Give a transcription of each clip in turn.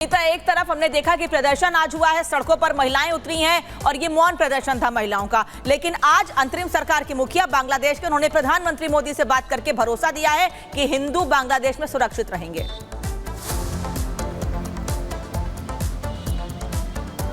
एक तरफ हमने देखा कि प्रदर्शन आज हुआ है, सड़कों पर महिलाएं उतरी हैं और ये मौन प्रदर्शन था महिलाओं का। लेकिन आज अंतरिम सरकार के मुखिया बांग्लादेश के, उन्होंने प्रधानमंत्री मोदी से बात करके भरोसा दिया है कि हिंदू बांग्लादेश में सुरक्षित रहेंगे।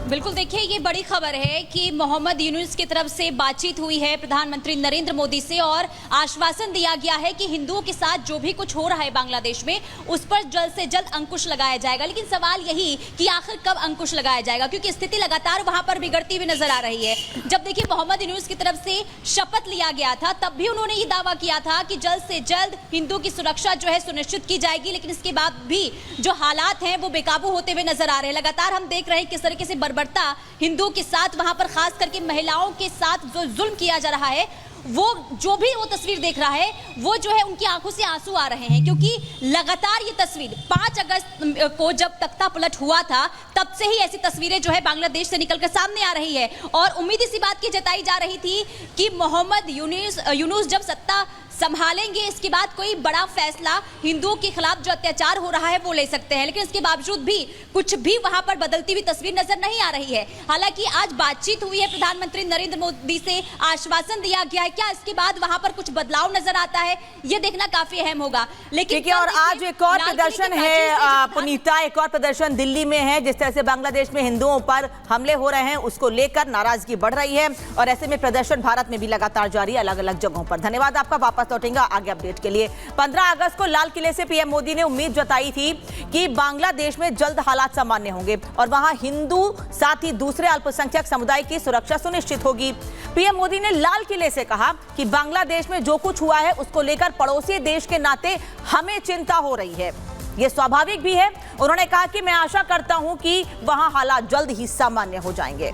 बिल्कुल, देखिए ये बड़ी खबर है कि मोहम्मद यूनुस की तरफ से बातचीत हुई है प्रधानमंत्री नरेंद्र मोदी से और आश्वासन दिया गया है कि हिंदुओं के साथ जो भी कुछ हो रहा है बांग्लादेश में उस पर जल्द से जल्द अंकुश लगाया जाएगा। लेकिन सवाल यही कि आखिर कब अंकुश लगाया जाएगा, क्योंकि स्थिति लगातार वहां पर बिगड़ती हुई नजर आ रही है। जब देखिए मोहम्मद यूनुस की तरफ से शपथ लिया गया था तब भी उन्होंने ये दावा किया था कि जल्द से जल्द हिंदुओं की सुरक्षा जो है सुनिश्चित की जाएगी। लेकिन इसके बाद भी जो हालात हैं वो बेकाबू होते हुए नजर आ रहे हैं। लगातार हम देख रहे हैं किस तरीके से बर्बरता हिंदुओं के साथ, वहां पर खास करके महिलाओं के साथ जो जुल्म किया जा रहा है, वो जो भी वो तस्वीर देख रहा है वो जो है उनकी आंखों से आंसू आ रहे हैं। क्योंकि लगातार ये तस्वीर 5 अगस्त को जब तख्ता पलट हुआ था तब से ही ऐसी तस्वीरें जो है बांग्लादेश से निकलकर सामने आ रही है और उम्मीद इसी बात की जताई जा रही थी कि मोहम्मद यूनुस जब सत्ता संभालेंगे इसके बाद कोई बड़ा फैसला हिंदुओं के खिलाफ जो अत्याचार हो रहा है वो ले सकते हैं। लेकिन इसके बावजूद भी कुछ भी वहां पर बदलती हुई तस्वीर नजर नहीं आ रही है। हालांकि आज बातचीत हुई है प्रधानमंत्री नरेंद्र मोदी से, आश्वासन दिया गया है। क्या इसके बाद वहां पर कुछ बदलाव नजर आता है ये देखना काफी अहम होगा। लेकिन और आज एक और प्रदर्शन है पुनीता, एक और प्रदर्शन दिल्ली में है। जिस तरह से बांग्लादेश में हिंदुओं पर हमले हो रहे हैं उसको लेकर नाराजगी बढ़ रही है और ऐसे में प्रदर्शन भारत में भी लगातार जारी है अलग अलग जगहों पर। धन्यवाद आपका, वापस लौटेंगे आगे अपडेट के लिए। 15 अगस्त को लाल किले से पीएम मोदी ने उम्मीद जताई थी कि बांग्लादेश में जल्द हालात सामान्य होंगे और वहां हिंदू साथ ही दूसरे अल्पसंख्यक समुदाय की सुरक्षा सुनिश्चित होगी। पीएम मोदी ने लाल किले से कहा कि बांग्लादेश में जो कुछ हुआ है उसको लेकर पड़ोसी देश के नाते हमें चिंता हो रही है, यह स्वाभाविक भी है। उन्होंने कहा कि मैं आशा करता हूं कि वहां हालात जल्द ही सामान्य हो जाएंगे।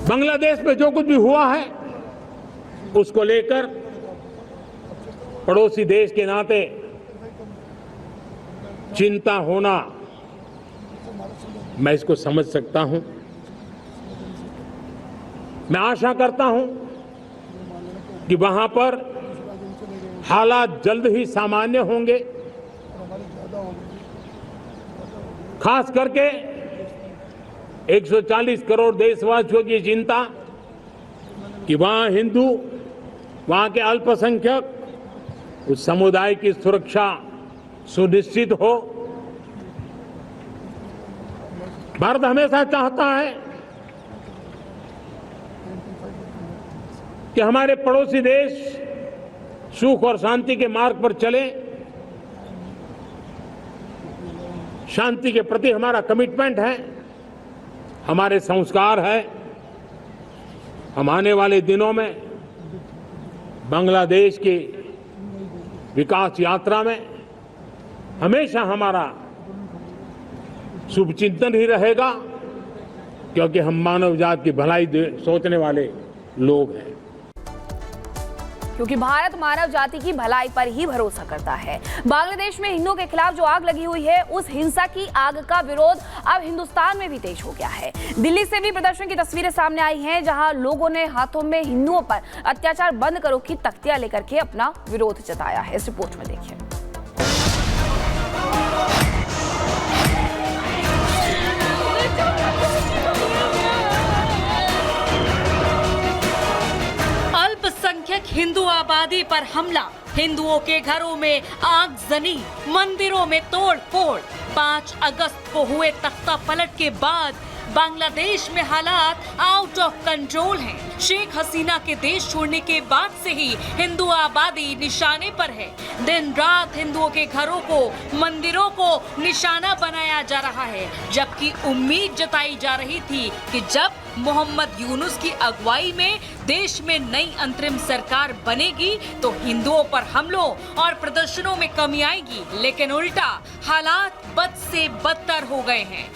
बांग्लादेश में जो कुछ भी हुआ है उसको लेकर पड़ोसी देश के नाते चिंता होना, मैं इसको समझ सकता हूं। मैं आशा करता हूं कि वहां पर हालात जल्द ही सामान्य होंगे। खास करके 140 करोड़ देशवासियों की चिंता कि वहां हिंदू, वहां के अल्पसंख्यक, उस समुदाय की सुरक्षा सुनिश्चित हो। भारत हमेशा चाहता है कि हमारे पड़ोसी देश सुख और शांति के मार्ग पर चले। शांति के प्रति हमारा कमिटमेंट है, हमारे संस्कार है। हम आने वाले दिनों में बांग्लादेश की विकास यात्रा में हमेशा हमारा शुभचिंतन ही रहेगा, क्योंकि हम मानव जाति की भलाई सोचने वाले लोग हैं। क्योंकि भारत मानव जाति की भलाई पर ही भरोसा करता है। बांग्लादेश में हिंदुओं के खिलाफ जो आग लगी हुई है उस हिंसा की आग का विरोध अब हिंदुस्तान में भी तेज हो गया है। दिल्ली से भी प्रदर्शन की तस्वीरें सामने आई हैं, जहां लोगों ने हाथों में हिंदुओं पर अत्याचार बंद करो की तख्तियां लेकर के अपना विरोध जताया है। इस रिपोर्ट में देखिए। अल्पसंख्यक हिंदू आबादी पर हमला, हिंदुओं के घरों में आगजनी, मंदिरों में तोड़ फोड़। 5 अगस्त को हुए तख्ता पलट के बाद बांग्लादेश में हालात आउट ऑफ कंट्रोल हैं। शेख हसीना के देश छोड़ने के बाद से ही हिंदू आबादी निशाने पर है। दिन रात हिंदुओं के घरों को, मंदिरों को निशाना बनाया जा रहा है, जबकि उम्मीद जताई जा रही थी कि जब मोहम्मद यूनुस की अगुवाई में देश में नई अंतरिम सरकार बनेगी तो हिंदुओं पर हमलों और प्रदर्शनों में कमी आएगी। लेकिन उल्टा हालात बद से बदतर हो गए हैं।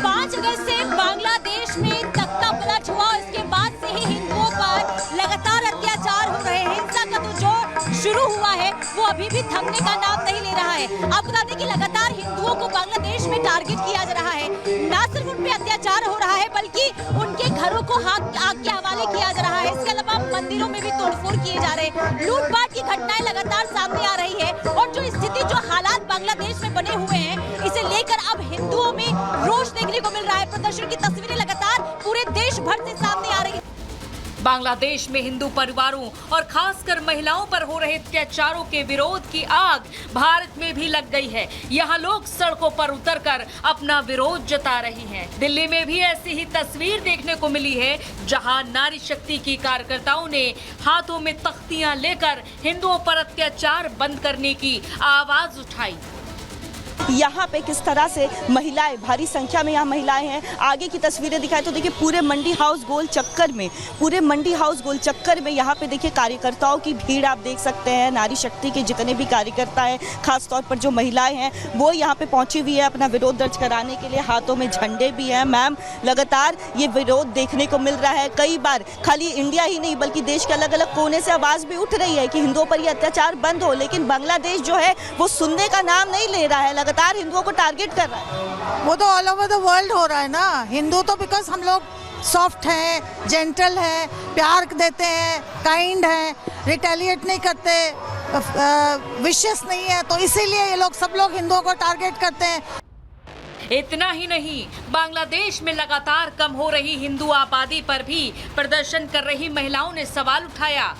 5 अगस्त से बांग्लादेश में तख्ता पलट हुआ, इसके बाद से ही हिंदुओं पर लगातार अत्याचार हो रहे हैं। हिंसा का तो जो शुरू हुआ है वो अभी भी थमने का नाम नहीं ले रहा है। आप बता दें कि लगातार हिंदुओं को बांग्लादेश में टारगेट किया जा रहा है। न सिर्फ उन पे अत्याचार हो रहा है बल्कि उनके घरों को आग के हवाले किया जा रहा है। इसके अलावा मंदिरों में भी तोड़फोड़ किए जा रहे हैं। लूटपाट की घटनाएं लगातार सामने आ रही है और जो स्थिति, जो हालात बांग्लादेश में बने हुए हैं, इसे लेकर अब हिंदुओं में रोष देखने को मिल रहा है। प्रदर्शन की तस्वीरें लगातार पूरे देश भर से सामने आ रही है। बांग्लादेश में हिंदू परिवारों और खासकर महिलाओं पर हो रहे अत्याचारों के विरोध की आग भारत में भी लग गई है। यहाँ लोग सड़कों पर उतरकर अपना विरोध जता रहे हैं। दिल्ली में भी ऐसी ही तस्वीर देखने को मिली है, जहाँ नारी शक्ति की कार्यकर्ताओं ने हाथों में तख्तियां लेकर हिंदुओं पर अत्याचार बंद करने की आवाज उठाई। यहाँ पे किस तरह से महिलाएं, भारी संख्या में यहाँ महिलाएं हैं। आगे की तस्वीरें दिखाएं तो देखिए पूरे मंडी हाउस गोल चक्कर में यहाँ पे देखिए कार्यकर्ताओं की भीड़ आप देख सकते हैं। नारी शक्ति के जितने भी कार्यकर्ता हैं, खासतौर पर जो महिलाएं हैं, वो यहाँ पे पहुंची हुई है अपना विरोध दर्ज कराने के लिए। हाथों में झंडे भी हैं। मैम, लगातार ये विरोध देखने को मिल रहा है। कई बार खाली इंडिया ही नहीं बल्कि देश के अलग अलग कोने से आवाज भी उठ रही है कि हिंदुओं पर ये अत्याचार बंद हो, लेकिन बांग्लादेश जो है वो सुनने का नाम नहीं ले रहा है, लगातार हिंदुओं को टारगेट कर रहा है। वो तो ऑल ओवर द वर्ल्ड हो रहा है ना। हिंदू तो बिकॉज हम लोग सॉफ्ट हैं, जेंटल हैं, प्यार देते हैं, काइंड हैं, रिटेलिएट नहीं करते, विशेस नहीं है, तो इसीलिए ये लोग सब लोग हिंदुओं को टारगेट करते हैं। इतना ही नहीं, बांग्लादेश में लगातार कम हो रही हिंदू आबादी पर भी प्रदर्शन कर रही महिलाओं ने सवाल उठाया।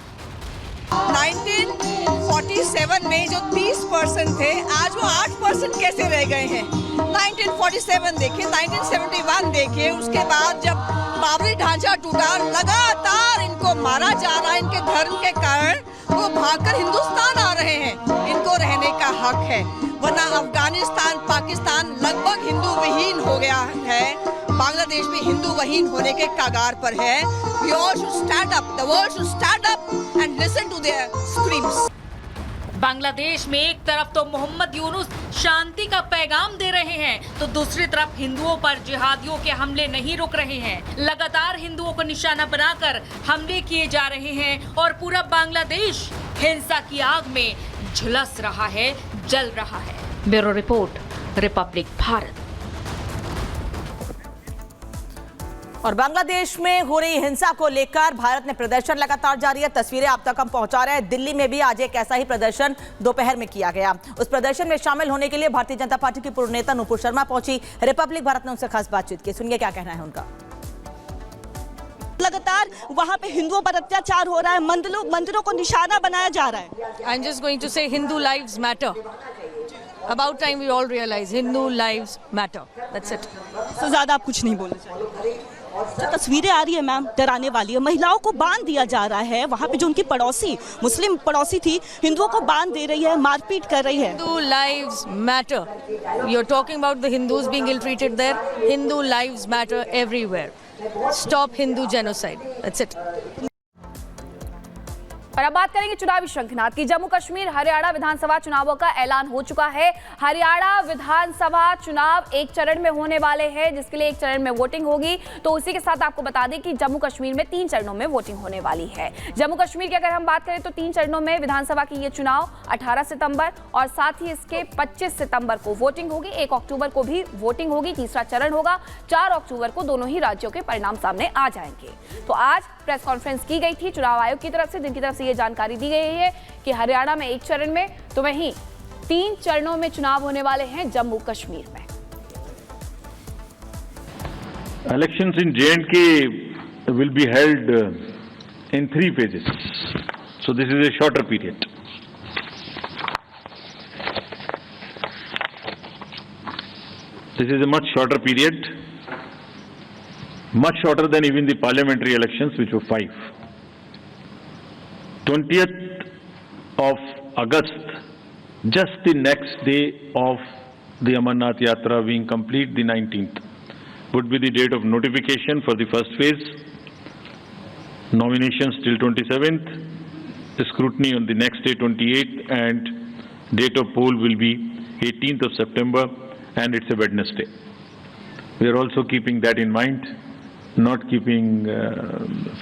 1947 में जो 30% थे, आज वो 8% कैसे रह गए हैं। 1947 देखिए, 1971 देखिए, उसके बाद जब बाबरी ढांचा टूटा, लगातार इनको मारा जा रहा है। इनके धर्म के कारण वो भागकर हिंदुस्तान आ रहे हैं। इनको रहने का हक है, वरना अफगानिस्तान, पाकिस्तान लगभग हिंदू विहीन हो गया है। बांग्लादेश भी हिंदू विहीन होने के कगार पर है। We all should stand up. The world should stand up and listen to their screams. Bangladesh में एक तरफ तो मोहम्मद यूनुस शांति का पैगाम दे रहे हैं, तो दूसरी तरफ हिंदुओं पर जिहादियों के हमले नहीं रुक रहे हैं। लगातार हिंदुओं को निशाना बनाकर हमले किए जा रहे हैं और पूरा बांग्लादेश हिंसा की आग में झुलस रहा है, जल रहा है। Bureau report, Republic Bharat. और बांग्लादेश में हो रही हिंसा को लेकर भारत में प्रदर्शन लगातार जारी है। तस्वीरें आप तक हम पहुंचा रहे हैं। दिल्ली में भी आज एक ऐसा ही प्रदर्शन दोपहर में किया गया। उस प्रदर्शन में शामिल होने के लिए भारतीय जनता पार्टी की पूर्व नेता नुपुर शर्मा पहुंची। रिपब्लिक भारत ने उनसे खास बातचीत की। सुनिए क्या कहना है उनका। लगातार वहाँ पे हिंदुओं पर अत्याचार हो रहा है, मंदिरों को निशाना बनाया जा रहा है। I'm just going to say Hindu lives matter. About time we all realize Hindu lives matter. That's it. तो ज्यादा आप कुछ नहीं बोलना चाहिए। जो तस्वीरें आ रही है मैम, डराने वाली है। महिलाओं को बांध दिया जा रहा है। वहाँ पे जो उनकी पड़ोसी, मुस्लिम पड़ोसी थी, हिंदुओं को बांध दे रही है, मारपीट कर रही है। Hindu lives matter. You're talking about the Hindus being ill-treated there. Hindu lives matter everywhere. Stop Hindu genocide. That's it. और अब बात करेंगे चुनावी शंखनाद की। जम्मू कश्मीर हरियाणा विधानसभा चुनावों का ऐलान हो चुका है। हरियाणा विधानसभा चुनाव एक चरण में होने वाले हैं, जिसके लिए एक चरण में वोटिंग होगी। तो उसी के साथ आपको बता दें कि जम्मू कश्मीर में 3 चरणों में वोटिंग होने वाली है। जम्मू कश्मीर की अगर हम बात करें तो 3 चरणों में विधानसभा की ये चुनाव 18 सितंबर और साथ ही इसके 25 सितंबर को वोटिंग होगी। 1 अक्टूबर को भी वोटिंग होगी। तीसरा चरण होगा 4 अक्टूबर को। दोनों ही राज्यों के परिणाम सामने आ जाएंगे। तो आज प्रेस कॉन्फ्रेंस की गई थी चुनाव आयोग की तरफ से, जिनकी तरफ से ये जानकारी दी गई है कि हरियाणा में 1 चरण में, तो वहीं 3 चरणों में चुनाव होने वाले हैं जम्मू कश्मीर में। Elections in J&K will be held in 3 phases. So this is a shorter period. This is a much shorter period, much shorter than even the parliamentary elections, which were 5. 20th of August, just the next day of the Amarnath Yatra being complete, the 19th, would be the date of notification for the first phase. Nominations till 27th, scrutiny on the next day 28th, and date of poll will be 18th of September, and it's a Wednesday. We are also keeping that in mind, not keeping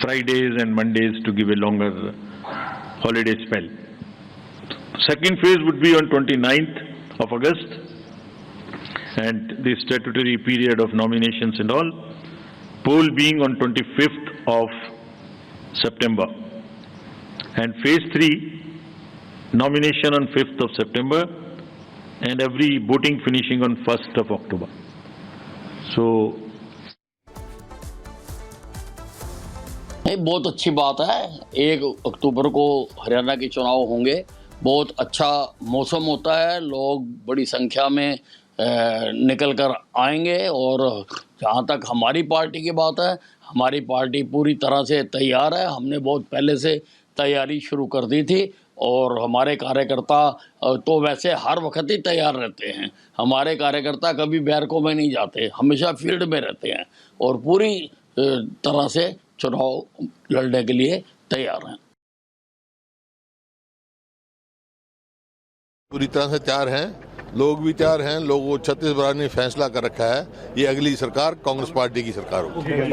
Fridays and Mondays to give a longer holiday spell. Second phase would be on 29th of August, and the statutory period of nominations and all, poll being on 25th of September. and phase 3 nomination on 5th of September and every voting finishing on 1st of October. So बहुत अच्छी बात है। 1 अक्टूबर को हरियाणा के चुनाव होंगे। बहुत अच्छा मौसम होता है, लोग बड़ी संख्या में निकल कर आएंगे। और जहाँ तक हमारी पार्टी की बात है, हमारी पार्टी पूरी तरह से तैयार है। हमने बहुत पहले से तैयारी शुरू कर दी थी और हमारे कार्यकर्ता तो वैसे हर वक्त ही तैयार रहते हैं। हमारे कार्यकर्ता कभी बैरकों में नहीं जाते, हमेशा फील्ड में रहते हैं और पूरी तरह से चुनाव लड़ने के लिए तैयार हैं। पूरी तरह से तैयार हैं, लोग भी तैयार हैं। लोगों 36 बरादरी ने फैसला कर रखा है, ये अगली सरकार कांग्रेस पार्टी की सरकार होगी।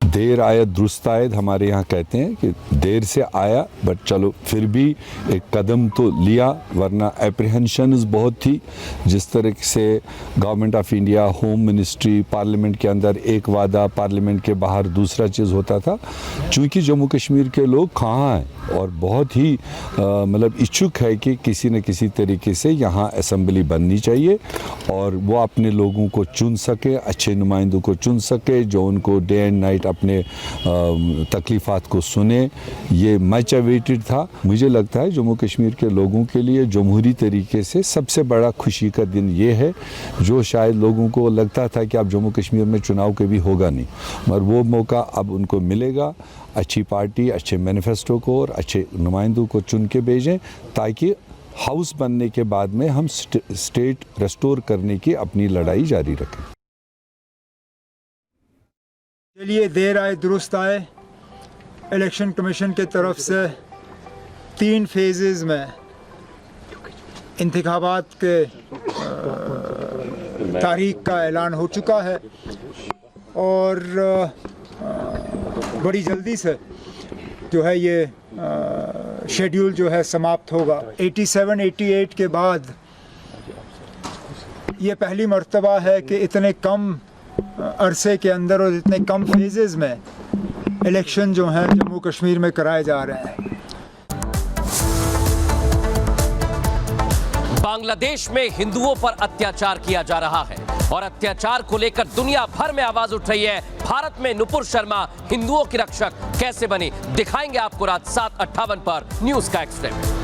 देर आया दुरुस्त आयद हमारे यहाँ कहते हैं कि देर से आया, बट चलो फिर भी एक कदम तो लिया, वरना एप्रीहेंशंस बहुत थी। जिस तरह से government of India, home ministry, parliament के अंदर एक वादा, पार्लियामेंट के बाहर दूसरा चीज़ होता था। चूँकि जम्मू कश्मीर के लोग कहाँ हैं और बहुत ही मतलब इच्छुक है कि किसी न किसी तरीके से यहाँ असम्बली बननी चाहिए और वो अपने लोगों को चुन सके, अच्छे नुमाइंदों को चुन सके जो उनको डे एंड नाइट अपने तकलीफ़ात को सुने। ये मच अवेटेड था। मुझे लगता है जम्मू कश्मीर के लोगों के लिए जमहूरी तरीके से सबसे बड़ा खुशी का दिन ये है, जो शायद लोगों को लगता था कि अब जम्मू कश्मीर में चुनाव कभी होगा नहीं, मगर वो मौका अब उनको मिलेगा। अच्छी पार्टी, अच्छे मैनिफेस्टो को और अच्छे नुमाइंदों को चुन के भेजें ताकि हाउस बनने के बाद में हम स्टेट रेस्टोर करने की अपनी लड़ाई जारी रखें। चलिए, देर आए दुरुस्त आए। इलेक्शन कमीशन के तरफ से 3 फेजेस में इंतखाबात के तारीख का ऐलान हो चुका है और बड़ी जल्दी से जो है ये शेड्यूल जो है समाप्त होगा। 87-88 के बाद ये पहली मर्तबा है कि इतने कम अरसे के अंदर और इतने कम फेजेस में इलेक्शन जो हैं जम्मू कश्मीर में कराए जा रहे हैं। बांग्लादेश में हिंदुओं पर अत्याचार किया जा रहा है और अत्याचार को लेकर दुनिया भर में आवाज उठ रही है। भारत में नुपुर शर्मा हिंदुओं की रक्षक कैसे बनी, दिखाएंगे आपको रात 7:58 पर न्यूज़ का एक्सप्रेस।